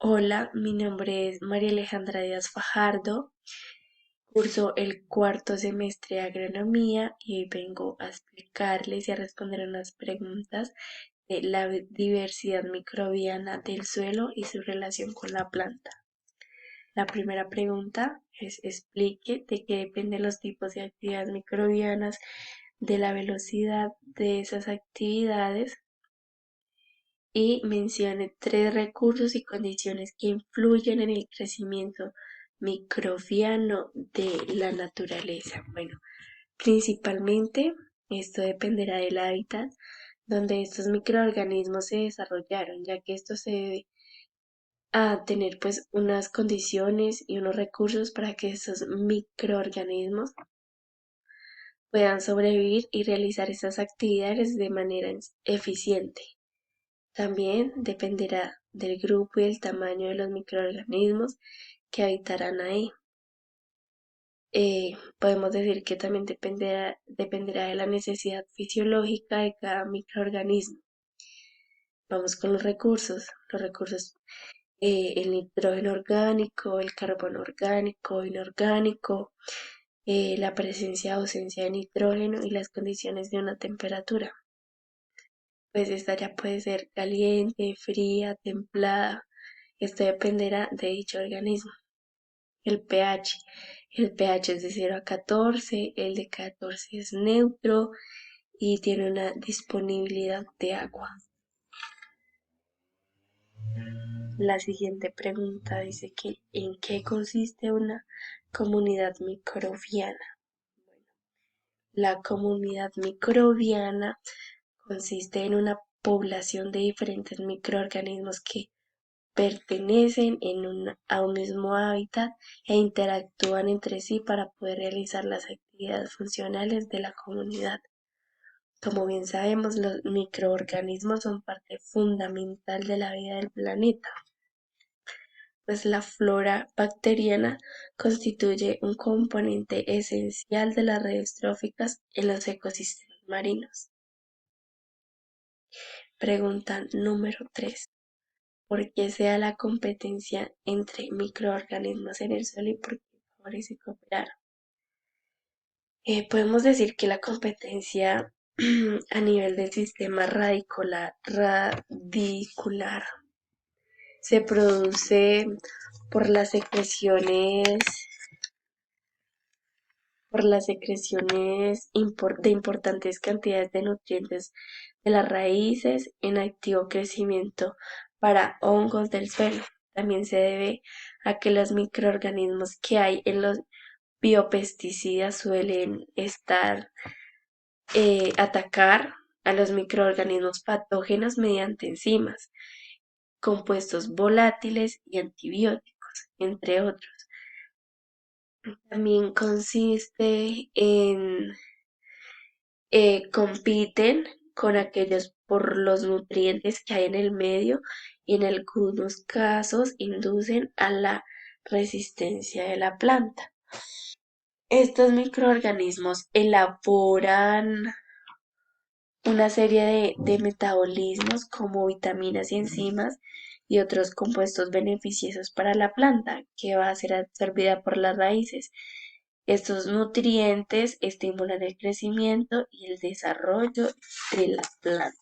Hola, mi nombre es María Alejandra Díaz Fajardo, curso el cuarto semestre de agronomía y hoy vengo a explicarles y a responder unas preguntas de la diversidad microbiana del suelo y su relación con la planta. La primera pregunta es: explique de qué dependen los tipos de actividades microbianas, de la velocidad de esas actividades y mencione tres recursos y condiciones que influyen en el crecimiento microbiano de la naturaleza. Bueno, principalmente esto dependerá del hábitat donde estos microorganismos se desarrollaron, ya que esto se debe a tener pues unas condiciones y unos recursos para que estos microorganismos puedan sobrevivir y realizar esas actividades de manera eficiente. También dependerá del grupo y del tamaño de los microorganismos que habitarán ahí. Podemos decir que también dependerá de la necesidad fisiológica de cada microorganismo. Vamos con los recursos. Los recursos, el nitrógeno orgánico, el carbono orgánico, inorgánico, la presencia o ausencia de nitrógeno y las condiciones de una temperatura. Pues esta ya puede ser caliente, fría, templada. Esto dependerá de dicho organismo. El pH. El pH es de 0 a 14, el de 14 es neutro y tiene una disponibilidad de agua. La siguiente pregunta dice que ¿en qué consiste una comunidad microbiana? La comunidad microbiana consiste en una población de diferentes microorganismos que pertenecen a un mismo hábitat e interactúan entre sí para poder realizar las actividades funcionales de la comunidad. Como bien sabemos, los microorganismos son parte fundamental de la vida del planeta, pues la flora bacteriana constituye un componente esencial de las redes tróficas en los ecosistemas marinos. Pregunta número 3: ¿por qué se da la competencia entre microorganismos en el suelo y por qué favorece cooperar? Podemos decir que la competencia a nivel del sistema radicular se produce por las secreciones, de importantes cantidades de nutrientes de las raíces en activo crecimiento para hongos del suelo. También se debe a que los microorganismos que hay en los biopesticidas suelen atacar a los microorganismos patógenos mediante enzimas, compuestos volátiles y antibióticos, entre otros. También consiste en compiten con aquellos por los nutrientes que hay en el medio y en algunos casos inducen a la resistencia de la planta. Estos microorganismos elaboran una serie de metabolismos como vitaminas y enzimas y otros compuestos beneficiosos para la planta que va a ser absorbida por las raíces. Estos nutrientes estimulan el crecimiento y el desarrollo de la planta.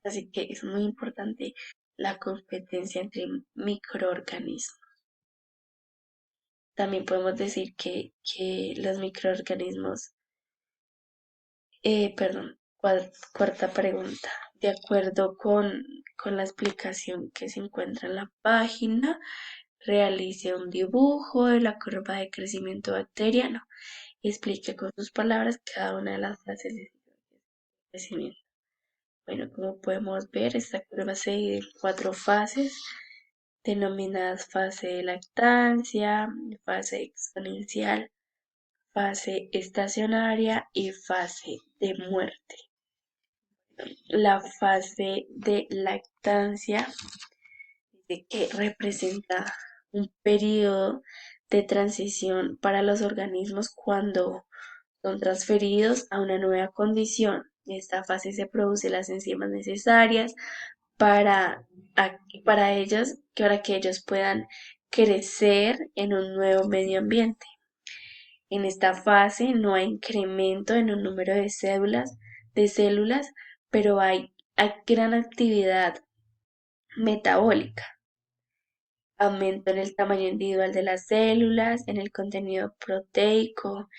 Así que es muy importante la competencia entre microorganismos. También podemos decir que los microorganismos, cuarta pregunta. De acuerdo con la explicación que se encuentra en la página, realice un dibujo de la curva de crecimiento bacteriano. Explique con sus palabras cada una de las fases de crecimiento. Bueno, como podemos ver, esta curva se divide en 4 fases, denominadas fase de lactancia, fase exponencial, fase estacionaria y fase de muerte. La fase de lactancia, que representa un periodo de transición para los organismos cuando son transferidos a una nueva condición. En esta fase se producen las enzimas necesarias para para ellos, para que ellos puedan crecer en un nuevo medio ambiente. En esta fase no hay incremento en el número de células, pero hay gran actividad metabólica, aumento en el tamaño individual de las células, en el contenido proteico,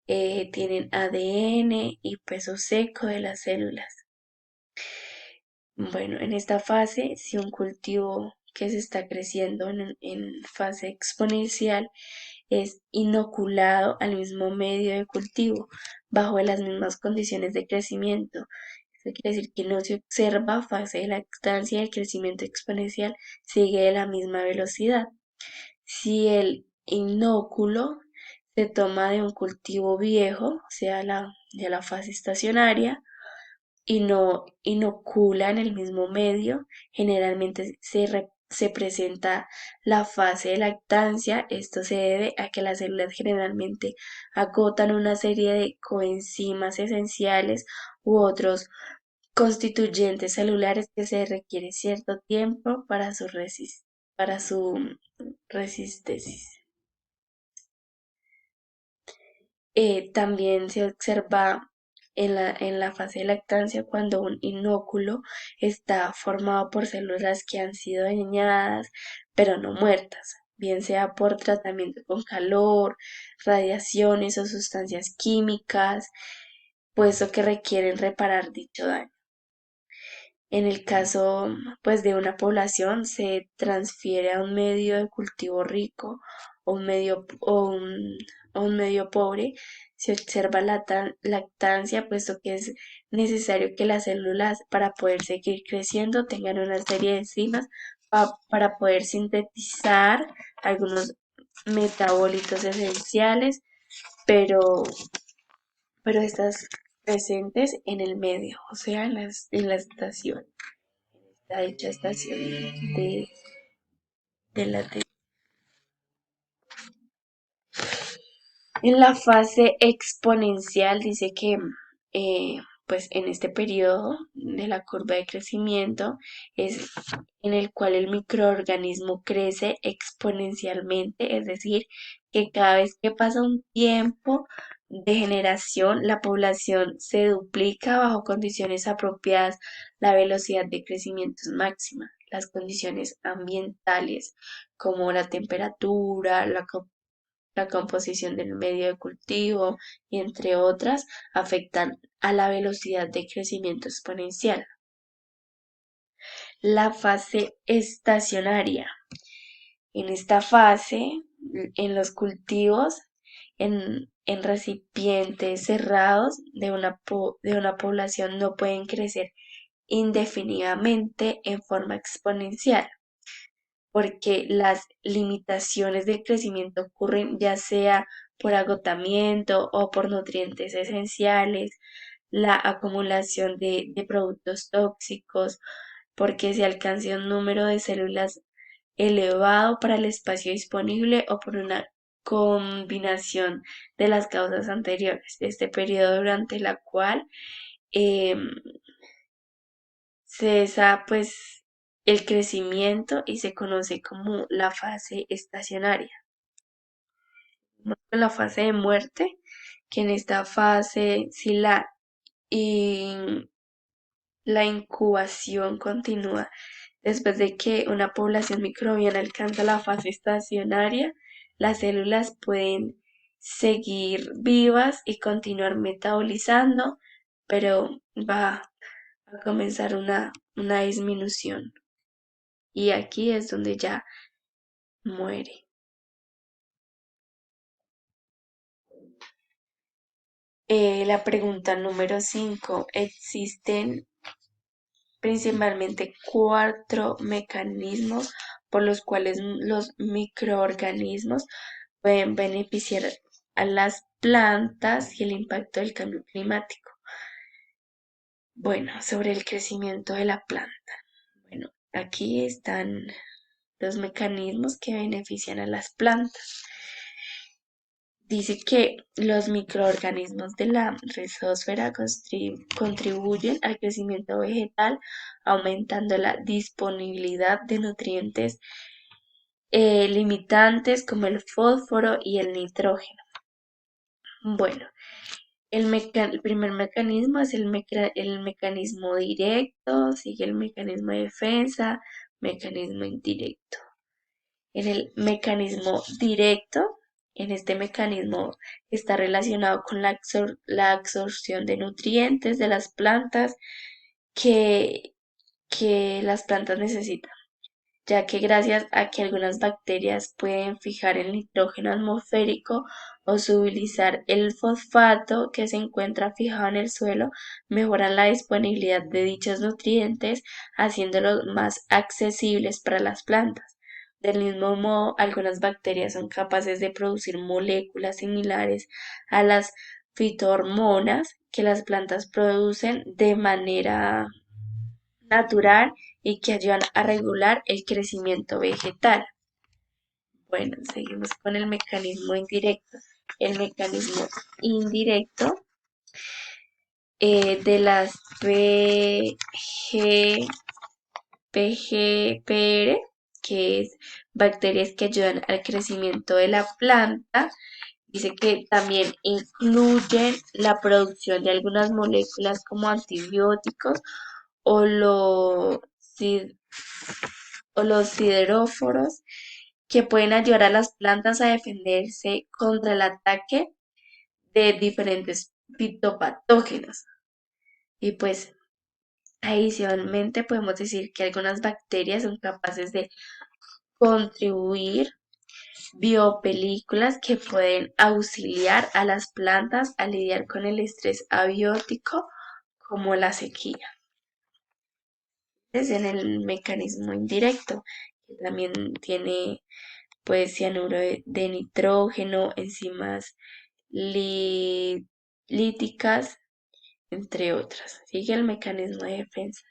tienen ADN y peso seco de las células. Bueno, en esta fase, si un cultivo que se está creciendo en fase exponencial es inoculado al mismo medio de cultivo, bajo las mismas condiciones de crecimiento. Eso quiere decir que no se observa fase de lactancia y el crecimiento exponencial sigue de la misma velocidad. Si el inóculo se toma de un cultivo viejo, o sea, de la fase estacionaria, y no inocula en el mismo medio, generalmente se presenta la fase de lactancia. Esto se debe a que las células generalmente agotan una serie de coenzimas esenciales u otros constituyentes celulares que se requiere cierto tiempo para su resistencia. También se observa en la fase de lactancia cuando un inóculo está formado por células que han sido dañadas pero no muertas, bien sea por tratamiento con calor, radiaciones o sustancias químicas, puesto que requieren reparar dicho daño. En el caso, pues, de una población, se transfiere a un medio de cultivo rico o un medio pobre. Se observa la lactancia, puesto que es necesario que las células, para poder seguir creciendo, tengan una serie de enzimas para poder sintetizar algunos metabolitos esenciales, pero, pero estas presentes en el medio, o sea, en la estación, la dicha estación de la Tierra. En la fase exponencial dice que, pues, en este periodo de la curva de crecimiento es en el cual el microorganismo crece exponencialmente, es decir, que cada vez que pasa un tiempo de generación, la población se duplica bajo condiciones apropiadas. La velocidad de crecimiento es máxima. Las condiciones ambientales, como la temperatura, la composición del medio de cultivo y entre otras, afectan a la velocidad de crecimiento exponencial. La fase estacionaria. En esta fase, en los cultivos, en recipientes cerrados de una población, no pueden crecer indefinidamente en forma exponencial, porque las limitaciones de crecimiento ocurren ya sea por agotamiento o por nutrientes esenciales, la acumulación de productos tóxicos, porque se alcance un número de células elevado para el espacio disponible o por una combinación de las causas anteriores. Este periodo durante la cual em, cesa, pues, el crecimiento y se conoce como la fase estacionaria. La fase de muerte, que en esta fase, si in- la incubación continúa después de que una población microbiana alcanza la fase estacionaria, las células pueden seguir vivas y continuar metabolizando, pero va a comenzar una disminución. Y aquí es donde ya muere. La pregunta número 5. Existen principalmente cuatro mecanismos por los cuales los microorganismos pueden beneficiar a las plantas y el impacto del cambio climático. Bueno, sobre el crecimiento de la planta. Bueno, aquí están los mecanismos que benefician a las plantas. dice que los microorganismos de la rizosfera contribuyen al crecimiento vegetal, aumentando la disponibilidad de nutrientes limitantes como el fósforo y el nitrógeno. Bueno, el primer mecanismo es el mecanismo directo, sigue el mecanismo de defensa, mecanismo indirecto. En el mecanismo directo, en este mecanismo está relacionado con la absorción de nutrientes de las plantas que, que las plantas necesitan, ya que gracias a que algunas bacterias pueden fijar el nitrógeno atmosférico o solubilizar el fosfato que se encuentra fijado en el suelo, mejoran la disponibilidad de dichos nutrientes, haciéndolos más accesibles para las plantas. Del mismo modo, algunas bacterias son capaces de producir moléculas similares a las fitohormonas que las plantas producen de manera natural y que ayudan a regular el crecimiento vegetal. Bueno, seguimos con el mecanismo indirecto. El mecanismo indirecto de las PGPR, que es bacterias que ayudan al crecimiento de la planta, dice que también incluyen la producción de algunas moléculas como antibióticos o los sideróforos que pueden ayudar a las plantas a defenderse contra el ataque de diferentes fitopatógenos. Y pues adicionalmente podemos decir que algunas bacterias son capaces de contribuir biopelículas que pueden auxiliar a las plantas a lidiar con el estrés abiótico como la sequía. Es en el mecanismo indirecto, que también tiene pues cianuro de nitrógeno, enzimas líticas, entre otras. Sigue el mecanismo de defensa.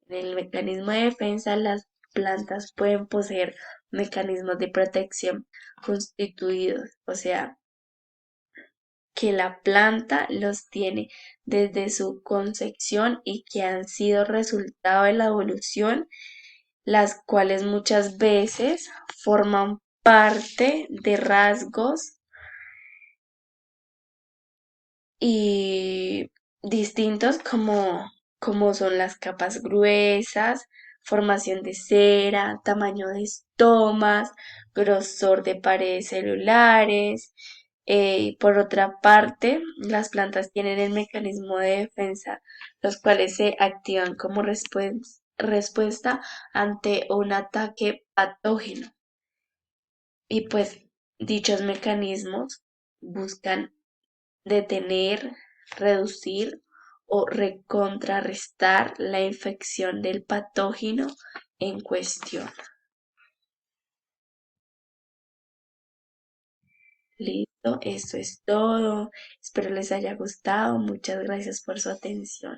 En el mecanismo de defensa, las plantas pueden poseer mecanismos de protección constituidos, o sea, que la planta los tiene desde su concepción y que han sido resultado de la evolución, las cuales muchas veces forman parte de rasgos y distintos como son las capas gruesas, formación de cera, tamaño de estomas, grosor de paredes celulares. Por otra parte, las plantas tienen el mecanismo de defensa, los cuales se activan como respuesta ante un ataque patógeno. Y pues dichos mecanismos buscan detener, reducir o contrarrestar la infección del patógeno en cuestión. Listo, esto es todo. Espero les haya gustado. Muchas gracias por su atención.